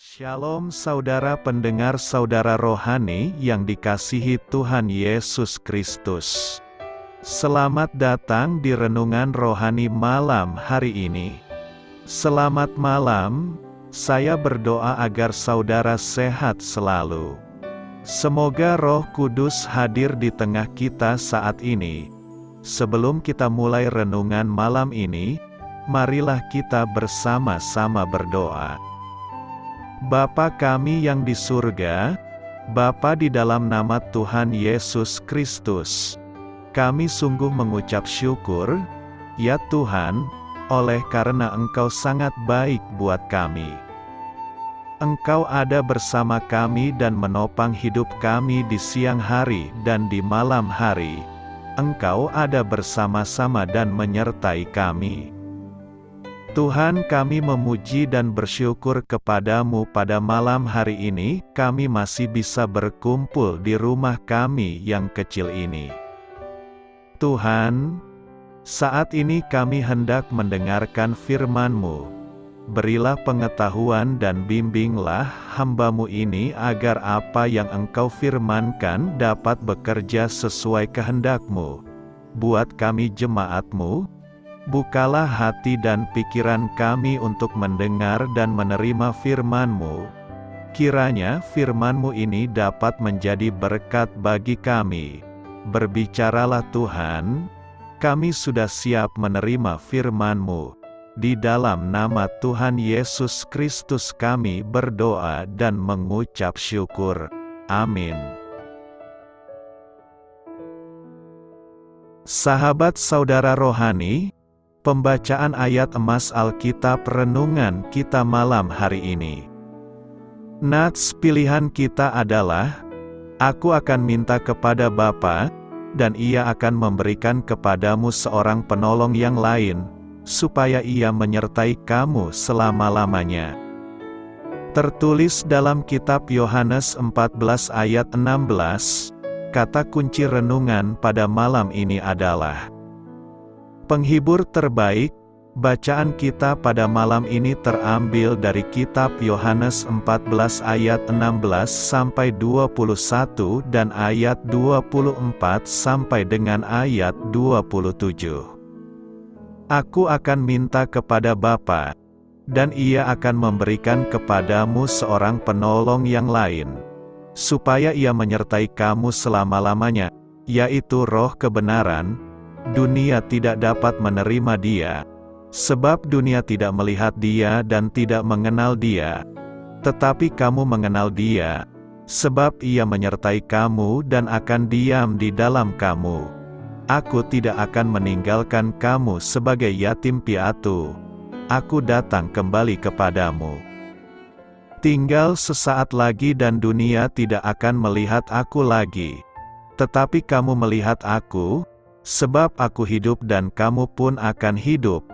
Shalom saudara pendengar saudara rohani yang dikasihi Tuhan Yesus Kristus. Selamat datang di Renungan Rohani malam hari ini. Selamat malam, saya berdoa agar saudara sehat selalu. Semoga Roh Kudus hadir di tengah kita saat ini. Sebelum kita mulai renungan malam ini, marilah kita bersama-sama berdoa. Bapa kami yang di surga, Bapa di dalam nama Tuhan Yesus Kristus, kami sungguh mengucap syukur, ya Tuhan, oleh karena Engkau sangat baik buat kami. Engkau ada bersama kami dan menopang hidup kami di siang hari dan di malam hari. Engkau ada bersama-sama dan menyertai kami. Tuhan, kami memuji dan bersyukur kepadamu pada malam hari ini, kami masih bisa berkumpul di rumah kami yang kecil ini. Tuhan, saat ini kami hendak mendengarkan firman-Mu. Berilah pengetahuan dan bimbinglah hamba-Mu ini agar apa yang Engkau firmankan dapat bekerja sesuai kehendak-Mu. Buat kami jemaat-Mu, bukalah hati dan pikiran kami untuk mendengar dan menerima firman-Mu. Kiranya firman-Mu ini dapat menjadi berkat bagi kami. Berbicaralah Tuhan, kami sudah siap menerima firman-Mu. Di dalam nama Tuhan Yesus Kristus kami berdoa dan mengucap syukur. Amin. Sahabat saudara rohani, pembacaan ayat emas Alkitab renungan kita malam hari ini. Nats pilihan kita adalah, Aku akan minta kepada Bapa, dan Ia akan memberikan kepadamu seorang penolong yang lain, supaya Ia menyertai kamu selama-lamanya. Tertulis dalam kitab Yohanes 14 ayat 16, kata kunci renungan pada malam ini adalah penghibur terbaik. Bacaan kita pada malam ini terambil dari kitab Yohanes 14 ayat 16 sampai 21 dan ayat 24 sampai dengan ayat 27. Aku akan minta kepada Bapa, dan Ia akan memberikan kepadamu seorang penolong yang lain, supaya Ia menyertai kamu selama-lamanya, yaitu Roh kebenaran. Dunia tidak dapat menerima Dia, sebab dunia tidak melihat Dia dan tidak mengenal Dia. Tetapi kamu mengenal Dia, sebab Ia menyertai kamu dan akan diam di dalam kamu. Aku tidak akan meninggalkan kamu sebagai yatim piatu. Aku datang kembali kepadamu. Tinggal sesaat lagi dan dunia tidak akan melihat aku lagi. Tetapi kamu melihat aku, sebab aku hidup dan kamu pun akan hidup.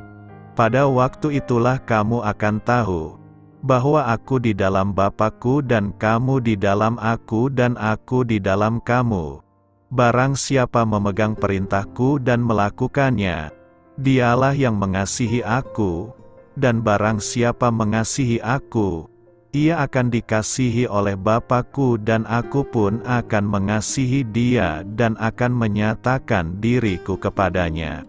Pada waktu itulah kamu akan tahu, bahwa aku di dalam Bapa-Ku dan kamu di dalam aku dan aku di dalam kamu. Barang siapa memegang perintah-Ku dan melakukannya, dialah yang mengasihi aku, dan barang siapa mengasihi aku, ia akan dikasihi oleh Bapa-Ku dan aku pun akan mengasihi dia dan akan menyatakan diriku kepadanya.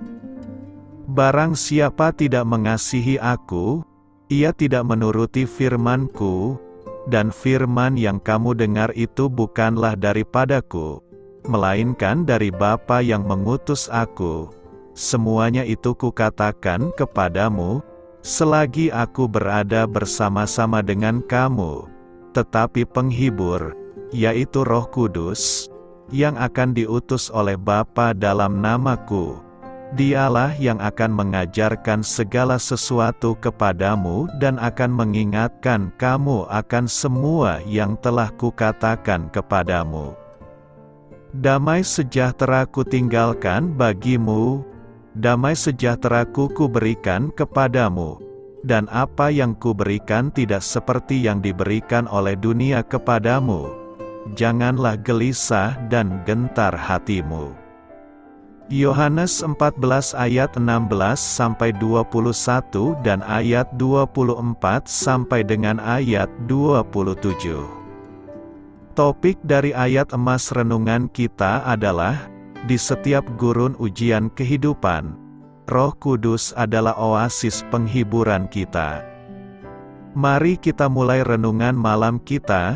Barang siapa tidak mengasihi aku, ia tidak menuruti firman-Ku, dan firman yang kamu dengar itu bukanlah daripadaku, melainkan dari Bapa yang mengutus aku. Semuanya itu kukatakan kepadamu, selagi aku berada bersama-sama dengan kamu. Tetapi penghibur, yaitu Roh Kudus, yang akan diutus oleh Bapa dalam namaku, Dialah yang akan mengajarkan segala sesuatu kepadamu dan akan mengingatkan kamu akan semua yang telah kukatakan kepadamu. Damai sejahtera kutinggalkan bagimu, damai sejahtera kuberikan kepadamu, dan apa yang kuberikan tidak seperti yang diberikan oleh dunia kepadamu. Janganlah gelisah dan gentar hatimu. Yohanes 14 ayat 16-21 dan ayat 24 sampai dengan ayat 27. Topik dari ayat emas renungan kita adalah, di setiap gurun ujian kehidupan, Roh Kudus adalah oasis penghiburan kita. Mari kita mulai renungan malam kita.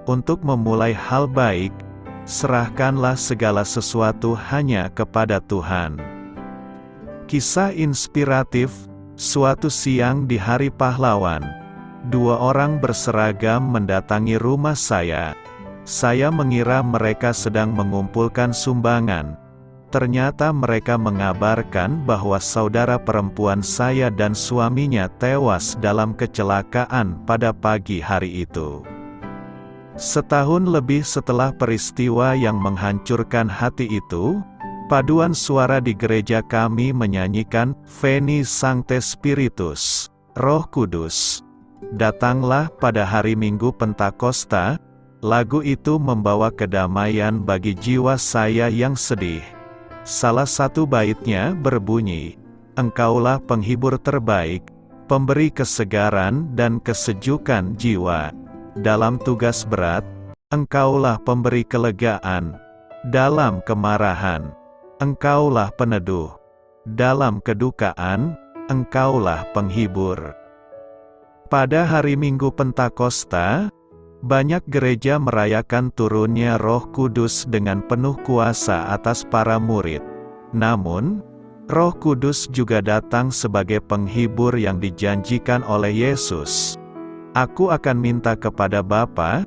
Untuk memulai hal baik, serahkanlah segala sesuatu hanya kepada Tuhan. Kisah inspiratif, suatu siang di hari pahlawan, dua orang berseragam mendatangi rumah saya. Saya mengira mereka sedang mengumpulkan sumbangan. Ternyata mereka mengabarkan bahwa saudara perempuan saya dan suaminya tewas dalam kecelakaan pada pagi hari itu. Setahun lebih setelah peristiwa yang menghancurkan hati itu, paduan suara di gereja kami menyanyikan Veni Sancte Spiritus, Roh Kudus. Datanglah pada hari Minggu Pentakosta. Lagu itu membawa kedamaian bagi jiwa saya yang sedih. Salah satu baitnya berbunyi, "Engkaulah penghibur terbaik, pemberi kesegaran dan kesejukan jiwa. Dalam tugas berat, Engkaulah pemberi kelegaan. Dalam kemarahan, Engkaulah peneduh. Dalam kedukaan, Engkaulah penghibur." Pada hari Minggu Pentakosta, banyak gereja merayakan turunnya Roh Kudus dengan penuh kuasa atas para murid. Namun, Roh Kudus juga datang sebagai penghibur yang dijanjikan oleh Yesus. "Aku akan minta kepada Bapa,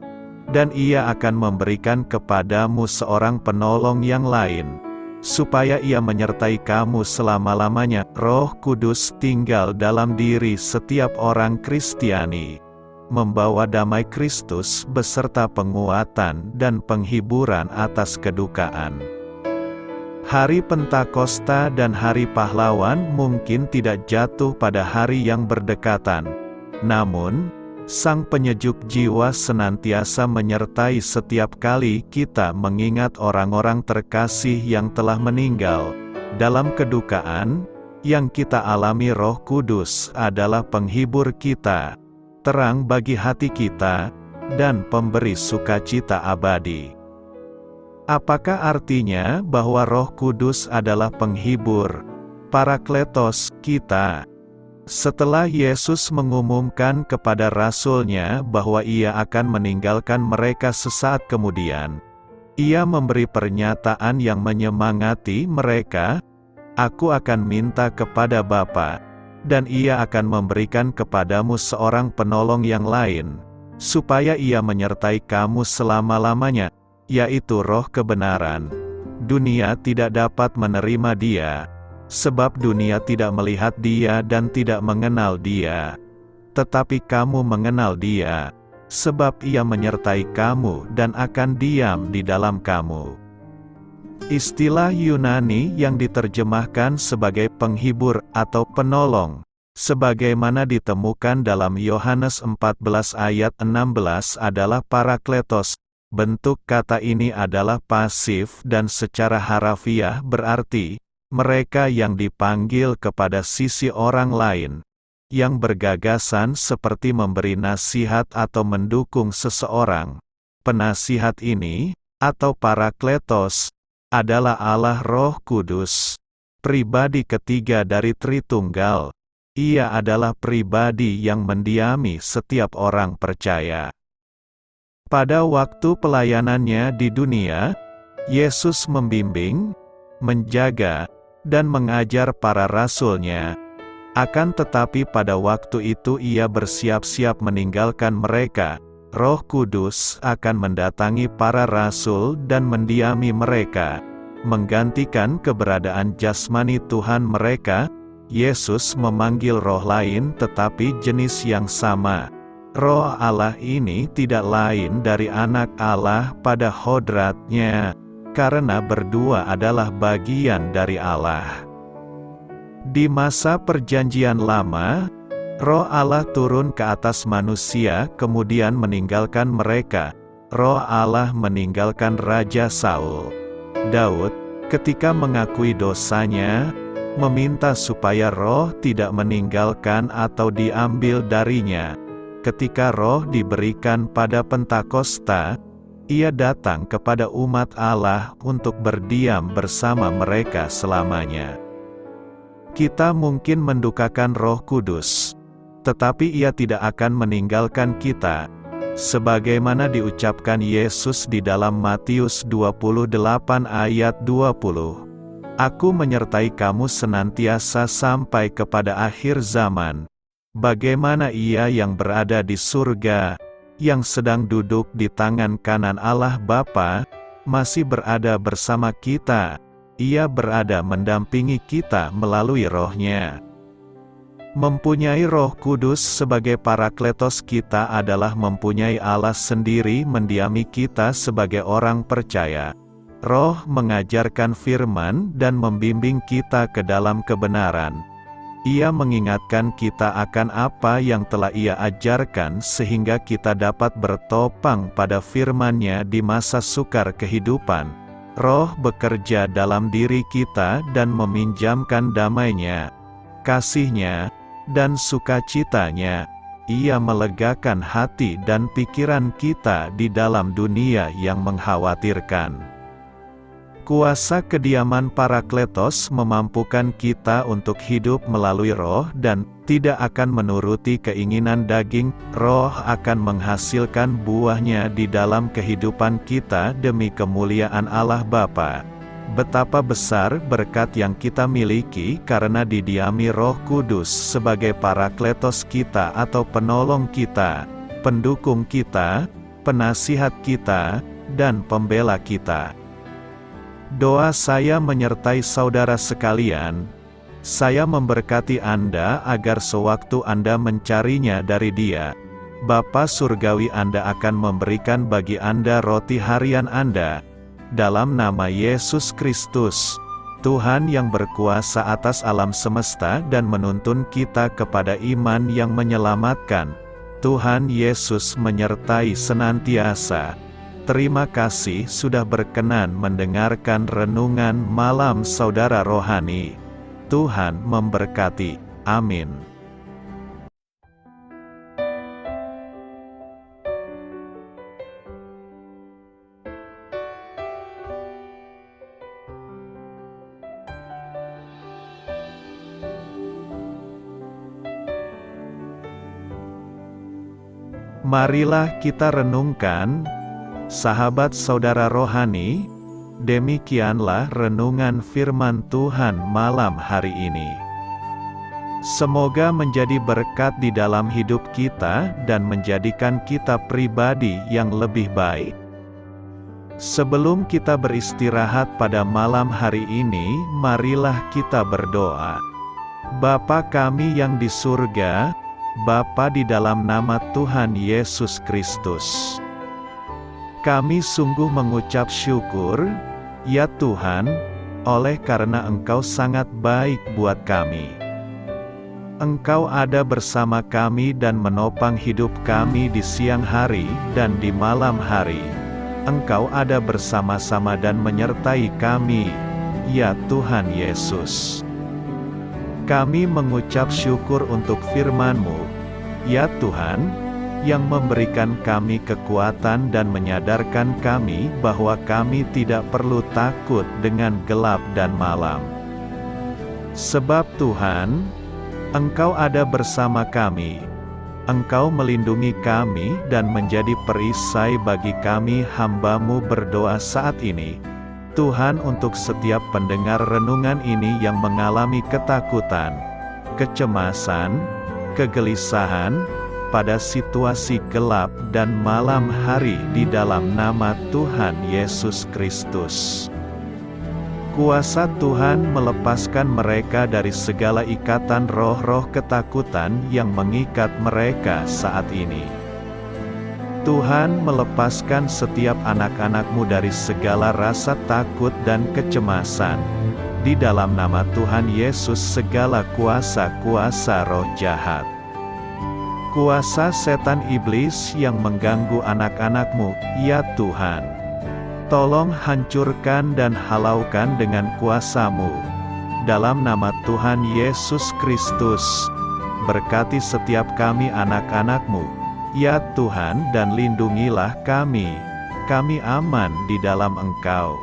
dan Ia akan memberikan kepadamu seorang penolong yang lain, supaya Ia menyertai kamu selama-lamanya." Roh Kudus tinggal dalam diri setiap orang Kristiani, membawa damai Kristus beserta penguatan dan penghiburan atas kedukaan. Hari Pentakosta dan Hari Pahlawan mungkin tidak jatuh pada hari yang berdekatan. Namun, Sang Penyejuk jiwa senantiasa menyertai setiap kali kita mengingat orang-orang terkasih yang telah meninggal. Dalam kedukaan yang kita alami, Roh Kudus adalah penghibur kita, terang bagi hati kita, dan pemberi sukacita abadi. Apakah artinya bahwa Roh Kudus adalah penghibur, parakletos, kita? Setelah Yesus mengumumkan kepada rasul-Nya bahwa Ia akan meninggalkan mereka sesaat kemudian, Ia memberi pernyataan yang menyemangati mereka, "Aku akan minta kepada Bapa, dan Ia akan memberikan kepadamu seorang penolong yang lain, supaya Ia menyertai kamu selama-lamanya, yaitu Roh kebenaran. Dunia tidak dapat menerima Dia, sebab dunia tidak melihat Dia dan tidak mengenal Dia. Tetapi kamu mengenal Dia, sebab Ia menyertai kamu dan akan diam di dalam kamu." Istilah Yunani yang diterjemahkan sebagai penghibur atau penolong, sebagaimana ditemukan dalam Yohanes 14 ayat 16 adalah parakletos. Bentuk kata ini adalah pasif dan secara harafiah berarti, mereka yang dipanggil kepada sisi orang lain, yang bergagasan seperti memberi nasihat atau mendukung seseorang. Penasihat ini, atau parakletos, adalah Allah Roh Kudus, pribadi ketiga dari Tritunggal. Ia adalah pribadi yang mendiami setiap orang percaya. Pada waktu pelayanannya di dunia, Yesus membimbing, menjaga, dan mengajar para rasul-Nya. Akan tetapi pada waktu itu Ia bersiap-siap meninggalkan mereka. Roh Kudus akan mendatangi para rasul dan mendiami mereka, menggantikan keberadaan jasmani Tuhan mereka. Yesus memanggil roh lain tetapi jenis yang sama. Roh Allah ini tidak lain dari Anak Allah pada hodratnya, karena berdua adalah bagian dari Allah. Di masa Perjanjian Lama, Roh Allah turun ke atas manusia kemudian meninggalkan mereka. Roh Allah meninggalkan Raja Saul, Daud, ketika mengakui dosanya, meminta supaya Roh tidak meninggalkan atau diambil darinya. Ketika Roh diberikan pada Pentakosta, Ia datang kepada umat Allah untuk berdiam bersama mereka selamanya. Kita mungkin mendukakan Roh Kudus, tetapi Ia tidak akan meninggalkan kita, sebagaimana diucapkan Yesus di dalam Matius 28 ayat 20. Aku menyertai kamu senantiasa sampai kepada akhir zaman. Bagaimana Ia yang berada di surga, yang sedang duduk di tangan kanan Allah Bapa, masih berada bersama kita. Ia berada mendampingi kita melalui Roh-Nya. Mempunyai Roh Kudus sebagai Parakletos kita adalah mempunyai Allah sendiri mendiami kita sebagai orang percaya. Roh mengajarkan firman dan membimbing kita ke dalam kebenaran. Ia mengingatkan kita akan apa yang telah Ia ajarkan sehingga kita dapat bertopang pada firman-Nya di masa sukar kehidupan. Roh bekerja dalam diri kita dan meminjamkan damai-Nya, kasih-Nya, dan sukacita-Nya. Ia melegakan hati dan pikiran kita di dalam dunia yang mengkhawatirkan. Kuasa kediaman Parakletos memampukan kita untuk hidup melalui Roh dan tidak akan menuruti keinginan daging. Roh akan menghasilkan buah-Nya di dalam kehidupan kita demi kemuliaan Allah Bapa. Betapa besar berkat yang kita miliki karena didiami Roh Kudus sebagai Parakletos kita atau penolong kita, pendukung kita, penasihat kita, dan pembela kita. Doa saya menyertai saudara sekalian. Saya memberkati Anda agar sewaktu Anda mencarinya dari Dia, Bapa Surgawi Anda akan memberikan bagi Anda roti harian Anda. Dalam nama Yesus Kristus, Tuhan yang berkuasa atas alam semesta dan menuntun kita kepada iman yang menyelamatkan, Tuhan Yesus menyertai senantiasa. Terima kasih sudah berkenan mendengarkan renungan malam saudara rohani. Tuhan memberkati. Amin. Marilah kita renungkan, sahabat saudara rohani, demikianlah renungan firman Tuhan malam hari ini. Semoga menjadi berkat di dalam hidup kita dan menjadikan kita pribadi yang lebih baik. Sebelum kita beristirahat pada malam hari ini, marilah kita berdoa. Bapa kami yang di surga, Bapa di dalam nama Tuhan Yesus Kristus, kami sungguh mengucap syukur, ya Tuhan, oleh karena Engkau sangat baik buat kami. Engkau ada bersama kami dan menopang hidup kami di siang hari dan di malam hari. Engkau ada bersama-sama dan menyertai kami, ya Tuhan Yesus. Kami mengucap syukur untuk firman-Mu, ya Tuhan, yang memberikan kami kekuatan dan menyadarkan kami bahwa kami tidak perlu takut dengan gelap dan malam. Sebab Tuhan, Engkau ada bersama kami. Engkau melindungi kami dan menjadi perisai bagi kami hamba-Mu berdoa saat ini. Tuhan, untuk setiap pendengar renungan ini yang mengalami ketakutan, kecemasan, kegelisahan, pada situasi gelap dan malam hari di dalam nama Tuhan Yesus Kristus. Kuasa Tuhan melepaskan mereka dari segala ikatan roh-roh ketakutan yang mengikat mereka saat ini. Tuhan melepaskan setiap anak-anak-Mu dari segala rasa takut dan kecemasan. Di dalam nama Tuhan Yesus segala kuasa-kuasa roh jahat, kuasa setan iblis yang mengganggu anak-anak-Mu, ya Tuhan, Tolong hancurkan dan halaukan dengan kuasa-Mu. Dalam nama Tuhan Yesus Kristus, berkati setiap kami anak-anak-Mu, ya Tuhan, dan lindungilah kami. Kami aman di dalam Engkau.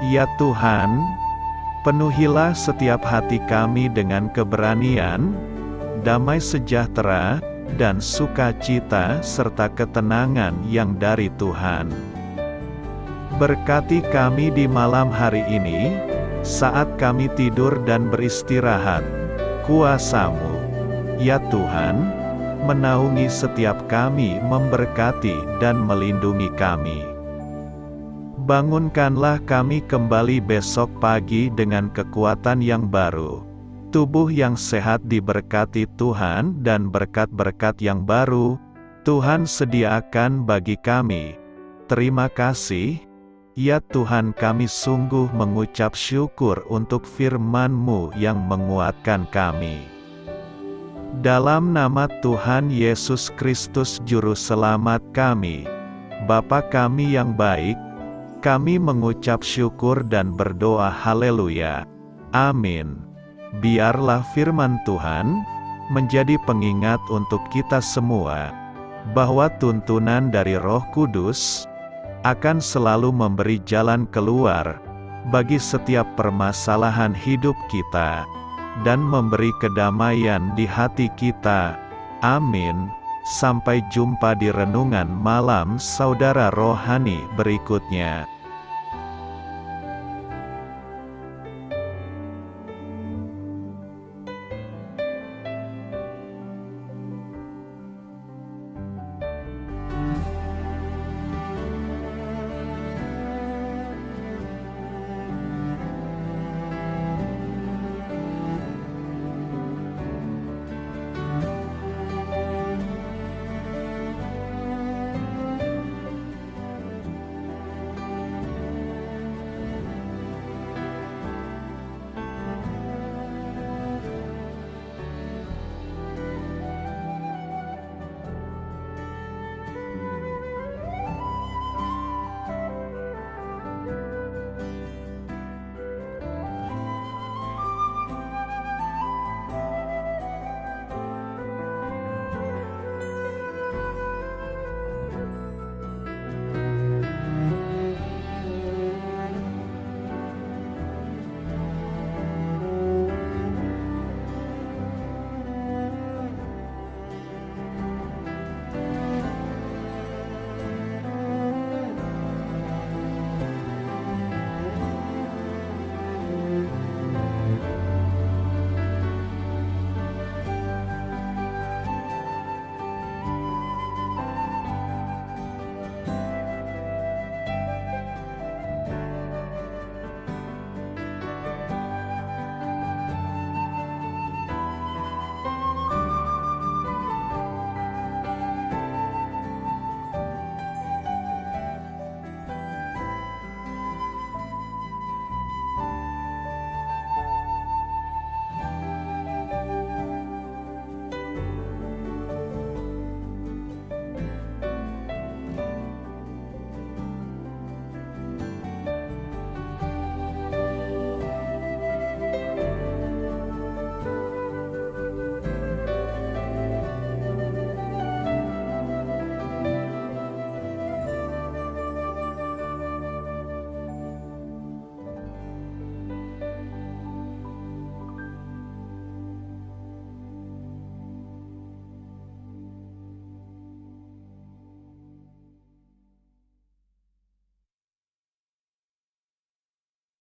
Ya Tuhan, penuhilah setiap hati kami dengan keberanian, damai sejahtera, dan sukacita serta ketenangan yang dari Tuhan. Berkati kami di malam hari ini, saat kami tidur dan beristirahat. Kuasa-Mu, ya Tuhan, menaungi setiap kami, memberkati dan melindungi kami. Bangunkanlah kami kembali besok pagi dengan kekuatan yang baru, tubuh yang sehat diberkati Tuhan, dan berkat-berkat yang baru Tuhan sediakan bagi kami. Terima kasih, ya Tuhan, kami sungguh mengucap syukur untuk firman-Mu yang menguatkan kami. Dalam nama Tuhan Yesus Kristus Juru Selamat kami, Bapa kami yang baik, kami mengucap syukur dan berdoa haleluya. Amin. Biarlah firman Tuhan menjadi pengingat untuk kita semua, bahwa tuntunan dari Roh Kudus akan selalu memberi jalan keluar bagi setiap permasalahan hidup kita, dan memberi kedamaian di hati kita. Amin. Sampai jumpa di renungan malam saudara rohani berikutnya.